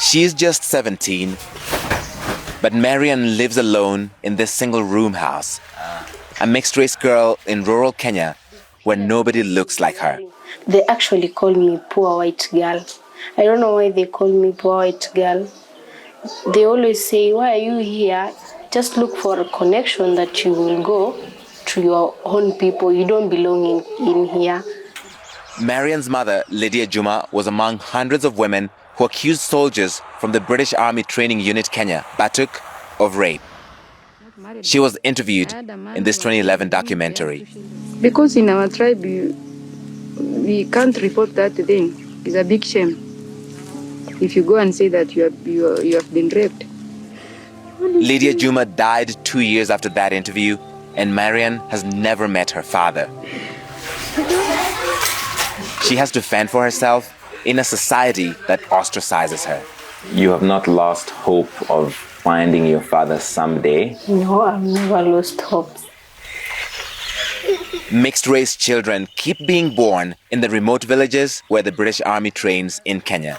She is just 17, but Marian lives alone in this single-room house, a mixed-race girl in rural Kenya where nobody looks like her. They actually call me poor white girl. I don't know why they call me poor white girl. They always say, why are you here? Just look for a connection that you will go to your own people. You don't belong in here. Marian's mother, Lydia Juma, was among hundreds of women who accused soldiers from the British Army Training Unit Kenya, Batuk, of rape. She was interviewed in this 2011 documentary. Because in our tribe, we can't report that thing. It's a big shame if you go and say that you have been raped. Lydia Juma died 2 years after that interview, and Marian has never met her father. She has to fend for herself in a society that ostracizes her. You have not lost hope of finding your father someday? No, I've never lost hope. Mixed-race children keep being born in the remote villages where the British Army trains in Kenya.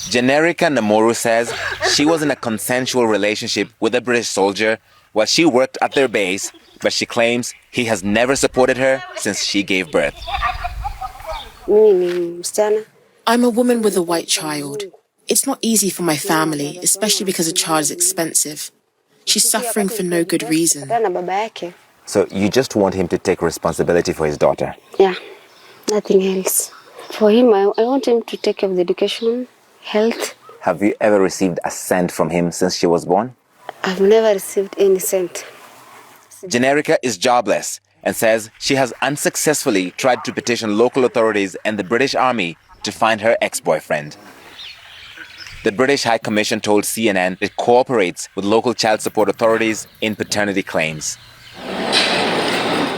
Generica Namoru says she was in a consensual relationship with a British soldier while she worked at their base, but she claims he has never supported her since she gave birth. I'm a woman with a white child. It's not easy for my family, especially because a child is expensive. She's suffering for no good reason. So you just want him to take responsibility for his daughter? Yeah, nothing else. For him, I want him to take care of the education, health. Have you ever received a cent from him since she was born? I've never received any cent. Generica is jobless and says she has unsuccessfully tried to petition local authorities and the British Army to find her ex-boyfriend. The British High Commission told CNN it cooperates with local child support authorities in paternity claims.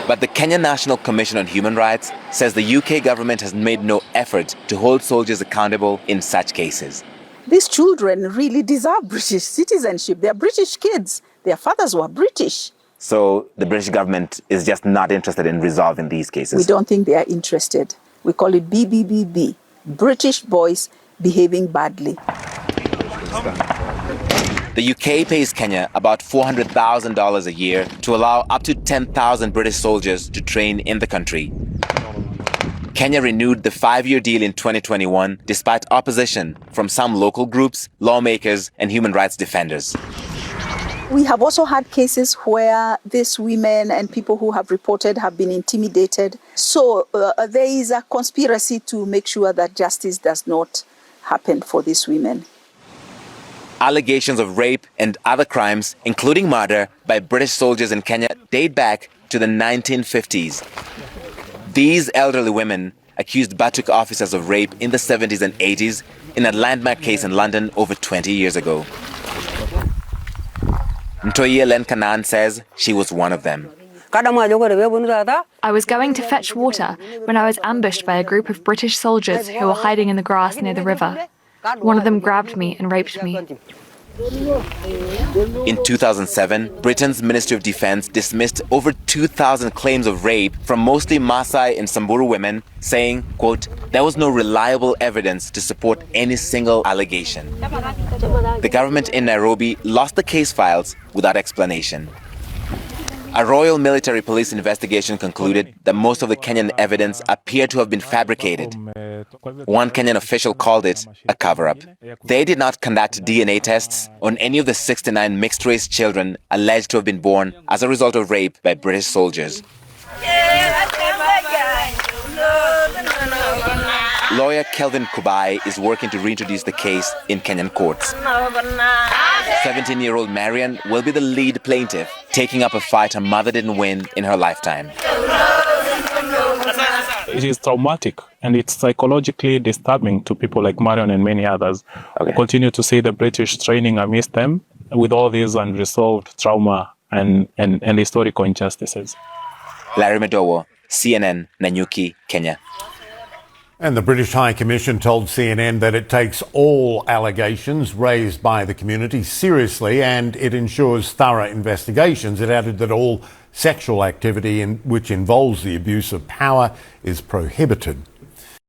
But the Kenya National Commission on Human Rights says the UK government has made no effort to hold soldiers accountable in such cases. These children really deserve British citizenship. They're British kids. Their fathers were British. So the British government is just not interested in resolving these cases? We don't think they are interested. We call it BBBB, British boys behaving badly. The UK pays Kenya about $400,000 a year to allow up to 10,000 British soldiers to train in the country. Kenya renewed the 5-year deal in 2021 despite opposition from some local groups, lawmakers, and human rights defenders. We have also had cases where these women and people who have reported have been intimidated. So there is a conspiracy to make sure that justice does not happen for these women. Allegations of rape and other crimes, including murder, by British soldiers in Kenya date back to the 1950s. These elderly women accused Batuk officers of rape in the 70s and 80s in a landmark case in London over 20 years ago. Ntoye Len Kanan says she was one of them. I was going to fetch water when I was ambushed by a group of British soldiers who were hiding in the grass near the river. One of them grabbed me and raped me. In 2007, Britain's Ministry of Defense dismissed over 2,000 claims of rape from mostly Maasai and Samburu women, saying, quote, there was no reliable evidence to support any single allegation. The government in Nairobi lost the case files without explanation. A Royal Military Police investigation concluded that most of the Kenyan evidence appeared to have been fabricated. One Kenyan official called it a cover-up. They did not conduct DNA tests on any of the 69 mixed-race children alleged to have been born as a result of rape by British soldiers. Lawyer Kelvin Kubai is working to reintroduce the case in Kenyan courts. 17-year-old Marian will be the lead plaintiff, taking up a fight her mother didn't win in her lifetime. It is traumatic and it's psychologically disturbing to people like Marian and many others who continue to see the British training amidst them with all these unresolved trauma and historical injustices. Larry Medowo, CNN, Nanyuki, Kenya. And the British High Commission told CNN that it takes all allegations raised by the community seriously and it ensures thorough investigations. It added that all sexual activity which involves the abuse of power is prohibited.